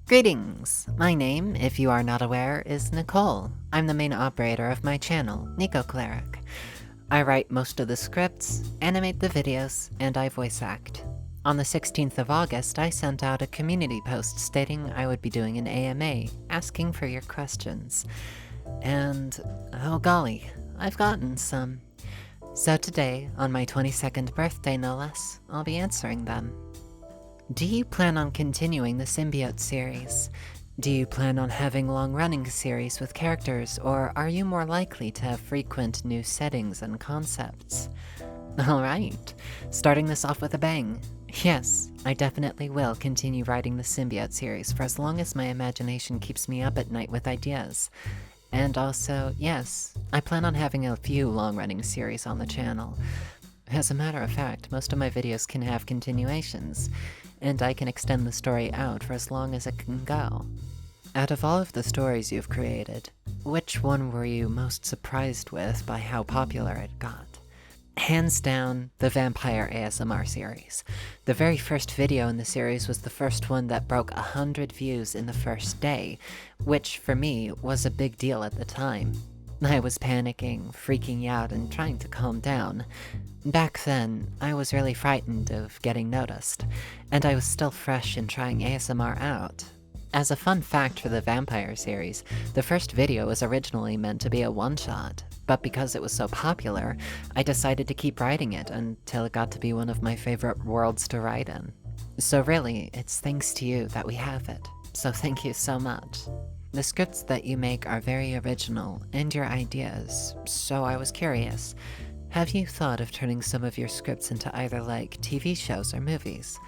Greetings! My name, if you are not aware, is Nicole. I'm the main operator of my channel, Nico Cleric. I write most of the scripts, animate the videos, and I voice act. On the 16th of August, I sent out a community post stating I would be doing an AMA, asking for your questions. And, oh golly, I've gotten some. So today, on my 22nd birthday no less, I'll be answering them. Do you plan on continuing the Symbiote series? Do you plan on having long-running series with characters, or are you more likely to have frequent new settings and concepts? Alright, starting this off with a bang. Yes, I definitely will continue writing the Symbiote series for as long as my imagination keeps me up at night with ideas. And also, yes, I plan on having a few long-running series on the channel. As a matter of fact, most of my videos can have continuations, and I can extend the story out for as long as it can go. Out of all of the stories you've created, which one were you most surprised with by how popular it got? Hands down, the Vampire ASMR series. The very first video in the series was the first one that broke 100 views in the first day, which for me was a big deal at the time. I was panicking, freaking out, and trying to calm down. Back then, I was really frightened of getting noticed, and I was still fresh in trying ASMR out. As a fun fact for the Vampire series, the first video was originally meant to be a one-shot, but because it was so popular, I decided to keep writing it until it got to be one of my favorite worlds to write in. So really, it's thanks to you that we have it, so thank you so much. The scripts that you make are very original, and your ideas, so I was curious. Have you thought of turning some of your scripts into either like TV shows or movies?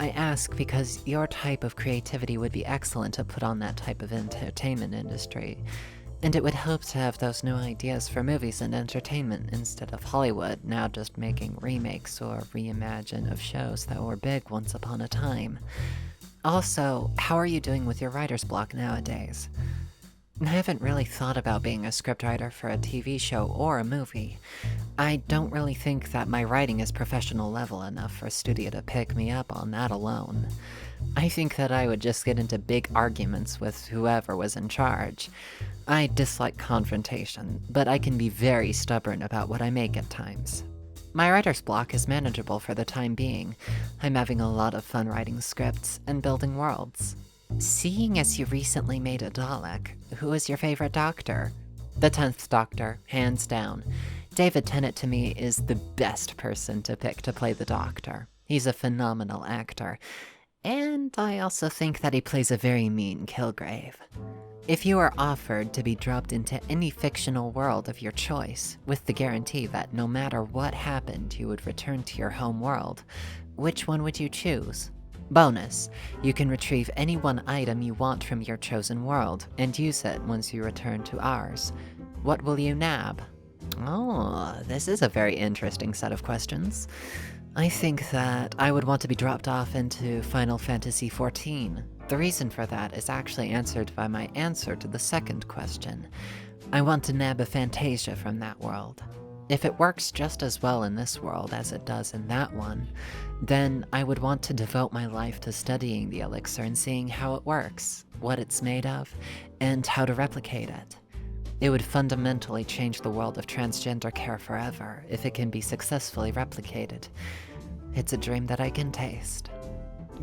I ask because your type of creativity would be excellent to put on that type of entertainment industry, and it would help to have those new ideas for movies and entertainment instead of Hollywood now just making remakes or reimagine of shows that were big once upon a time. Also, how are you doing with your writer's block nowadays? I haven't really thought about being a scriptwriter for a TV show or a movie. I don't really think that my writing is professional level enough for a studio to pick me up on that alone. I think that I would just get into big arguments with whoever was in charge. I dislike confrontation, but I can be very stubborn about what I make at times. My writer's block is manageable for the time being. I'm having a lot of fun writing scripts and building worlds. Seeing as you recently made a Dalek, who is your favorite Doctor? The 10th Doctor, hands down. David Tennant to me is the best person to pick to play the Doctor. He's a phenomenal actor. And I also think that he plays a very mean Kilgrave. If you are offered to be dropped into any fictional world of your choice, with the guarantee that no matter what happened you would return to your home world, which one would you choose? Bonus, you can retrieve any one item you want from your chosen world, and use it once you return to ours. What will you nab? Oh, this is a very interesting set of questions. I think that I would want to be dropped off into Final Fantasy XIV. The reason for that is actually answered by my answer to the second question. I want to nab a Fantasia from that world. If it works just as well in this world as it does in that one, then I would want to devote my life to studying the elixir and seeing how it works, what it's made of, and how to replicate it. It would fundamentally change the world of transgender care forever if it can be successfully replicated. It's a dream that I can taste.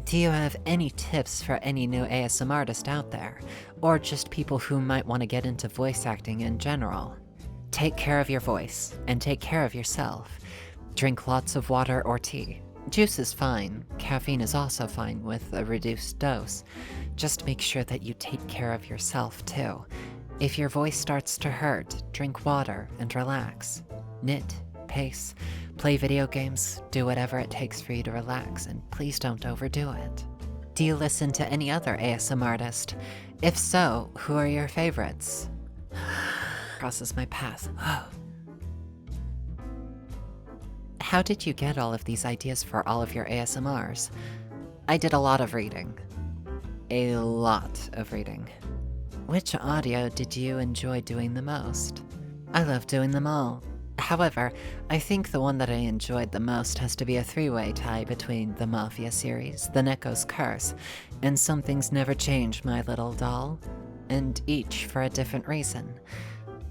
Do you have any tips for any new ASMR artist out there, or just people who might want to get into voice acting in general? Take care of your voice, and take care of yourself. Drink lots of water or tea. Juice is fine. Caffeine is also fine with a reduced dose. Just make sure that you take care of yourself too. If your voice starts to hurt, drink water and relax. Knit, pace, play video games, do whatever it takes for you to relax, and please don't overdo it. Do you listen to any other ASMR artist? If so, who are your favorites? Crosses my path. How did you get all of these ideas for all of your ASMRs? I did a lot of reading. A lot of reading. Which audio did you enjoy doing the most? I love doing them all. However, I think the one that I enjoyed the most has to be a three-way tie between the Mafia series, the Neko's Curse, and Some Things Never Change, My Little Doll, and each for a different reason.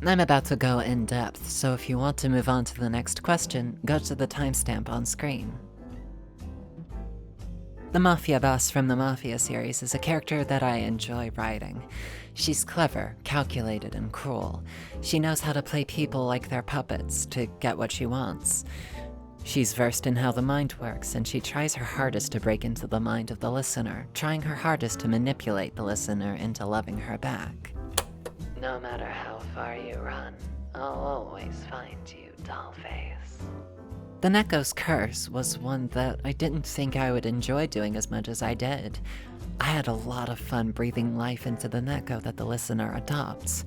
I'm about to go in depth, so if you want to move on to the next question, go to the timestamp on screen. The Mafia boss from the Mafia series is a character that I enjoy writing. She's clever, calculated, and cruel. She knows how to play people like they're puppets to get what she wants. She's versed in how the mind works, and she tries her hardest to break into the mind of the listener, trying her hardest to manipulate the listener into loving her back. No matter how far you run, I'll always find you, Dollface. The Neko's Curse was one that I didn't think I would enjoy doing as much as I did. I had a lot of fun breathing life into the Neko that the listener adopts.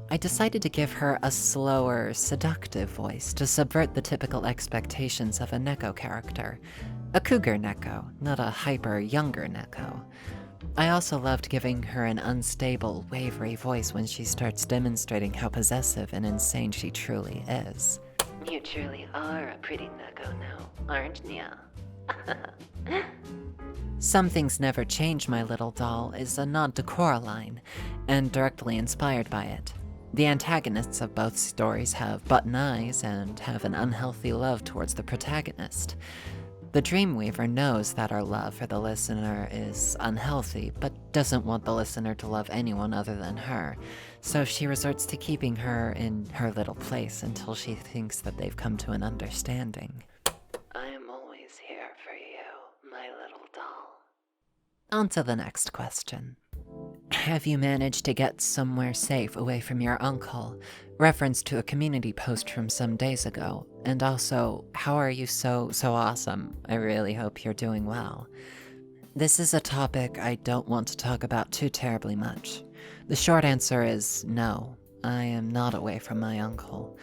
I decided to give her a slower, seductive voice to subvert the typical expectations of a Neko character. A cougar Neko, not a hyper younger Neko. I also loved giving her an unstable, wavery voice when she starts demonstrating how possessive and insane she truly is. You truly are a pretty Neko now, aren't ya? Some Things Never Change, My Little Doll is a nod to Coraline, and directly inspired by it. The antagonists of both stories have button eyes and have an unhealthy love towards the protagonist. The Dreamweaver knows that our love for the listener is unhealthy, but doesn't want the listener to love anyone other than her, so she resorts to keeping her in her little place until she thinks that they've come to an understanding. I am always here for you, my little doll. On to the next question. Have you managed to get somewhere safe away from your uncle? Reference to a community post from some days ago. And also, how are you so awesome? I really hope you're doing well. This is a topic I don't want to talk about too terribly much. The short answer is no. I am not away from my uncle.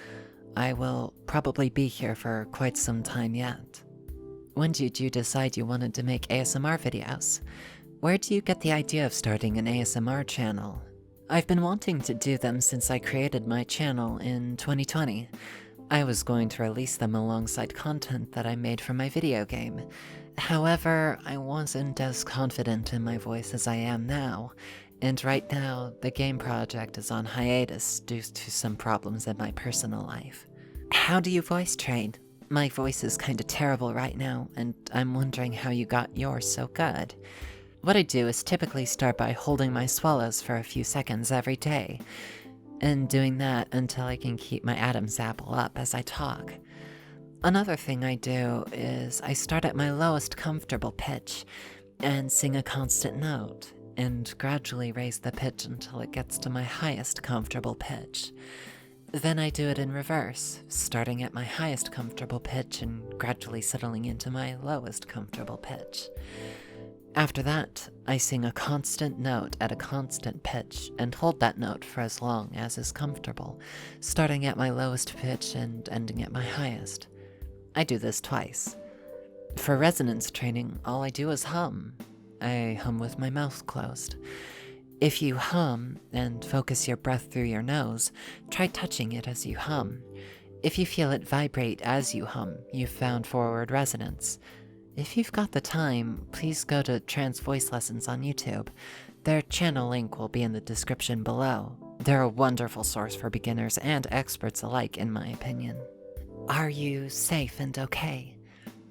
I will probably be here for quite some time yet. When did you decide you wanted to make ASMR videos? Where do you get the idea of starting an ASMR channel? I've been wanting to do them since I created my channel in 2020. I was going to release them alongside content that I made for my video game. However, I wasn't as confident in my voice as I am now, and right now, the game project is on hiatus due to some problems in my personal life. How do you voice train? My voice is kinda terrible right now, and I'm wondering how you got yours so good. What I do is typically start by holding my swallows for a few seconds every day, and doing that until I can keep my Adam's apple up as I talk. Another thing I do is I start at my lowest comfortable pitch and sing a constant note, and gradually raise the pitch until it gets to my highest comfortable pitch. Then I do it in reverse, starting at my highest comfortable pitch and gradually settling into my lowest comfortable pitch. After that, I sing a constant note at a constant pitch and hold that note for as long as is comfortable, starting at my lowest pitch and ending at my highest. I do this twice. For resonance training, all I do is hum. I hum with my mouth closed. If you hum and focus your breath through your nose, try touching it as you hum. If you feel it vibrate as you hum, you've found forward resonance. If you've got the time, please go to Trans Voice Lessons on YouTube. Their channel link will be in the description below. They're a wonderful source for beginners and experts alike, in my opinion. Are you safe and okay?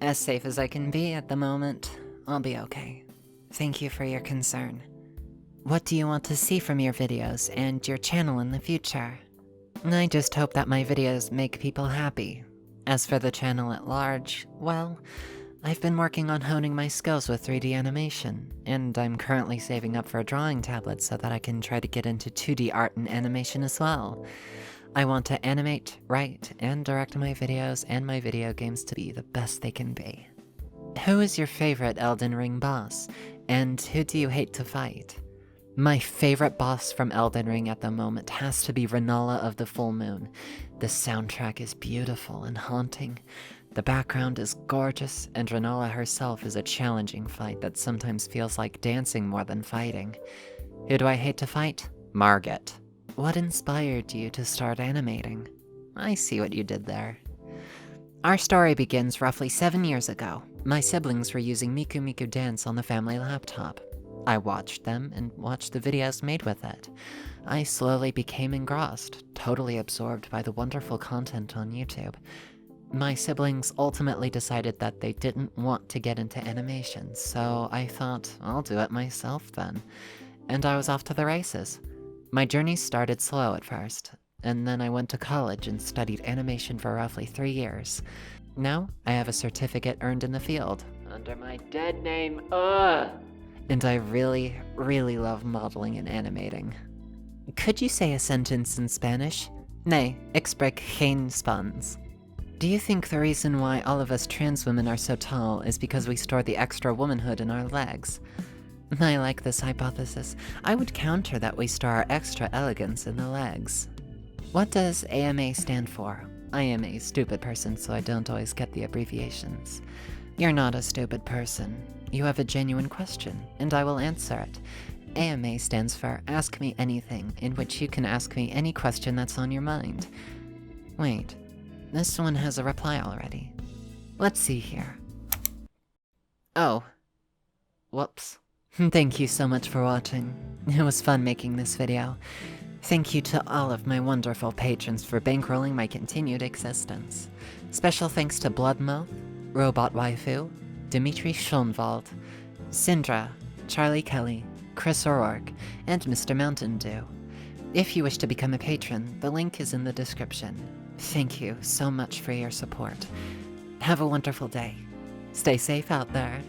As safe as I can be at the moment. I'll be okay. Thank you for your concern. What do you want to see from your videos and your channel in the future? I just hope that my videos make people happy. As for the channel at large, well, I've been working on honing my skills with 3D animation, and I'm currently saving up for a drawing tablet so that I can try to get into 2D art and animation as well. I want to animate, write, and direct my videos and my video games to be the best they can be. Who is your favorite Elden Ring boss, and who do you hate to fight? My favorite boss from Elden Ring at the moment has to be Renala of the Full Moon. The soundtrack is beautiful and haunting. The background is gorgeous, and Renala herself is a challenging fight that sometimes feels like dancing more than fighting. Who do I hate to fight? Margit. What inspired you to start animating? I see what you did there. Our story begins roughly 7 years ago. My siblings were using Miku Miku Dance on the family laptop. I watched them and watched the videos made with it. I slowly became engrossed, totally absorbed by the wonderful content on YouTube. My siblings ultimately decided that they didn't want to get into animation, so I thought, I'll do it myself then. And I was off to the races. My journey started slow at first, and then I went to college and studied animation for roughly 3 years. Now, I have a certificate earned in the field, under my dead name, and I really, really love modeling and animating. Could you say a sentence in Spanish? Nee, ik spreek geen Spaans. Do you think the reason why all of us trans women are so tall is because we store the extra womanhood in our legs? I like this hypothesis. I would counter that we store our extra elegance in the legs. What does AMA stand for? I am a stupid person, so I don't always get the abbreviations. You're not a stupid person. You have a genuine question, and I will answer it. AMA stands for Ask Me Anything, in which you can ask me any question that's on your mind. Wait, this one has a reply already. Let's see here. Oh. Whoops. Thank you so much for watching. It was fun making this video. Thank you to all of my wonderful patrons for bankrolling my continued existence. Special thanks to Bloodmouth, Robot Waifu, Dimitri Schoenwald, Syndra, Charlie Kelly, Chris O'Rourke, and Mr. Mountain Dew. If you wish to become a patron, the link is in the description. Thank you so much for your support. Have a wonderful day. Stay safe out there.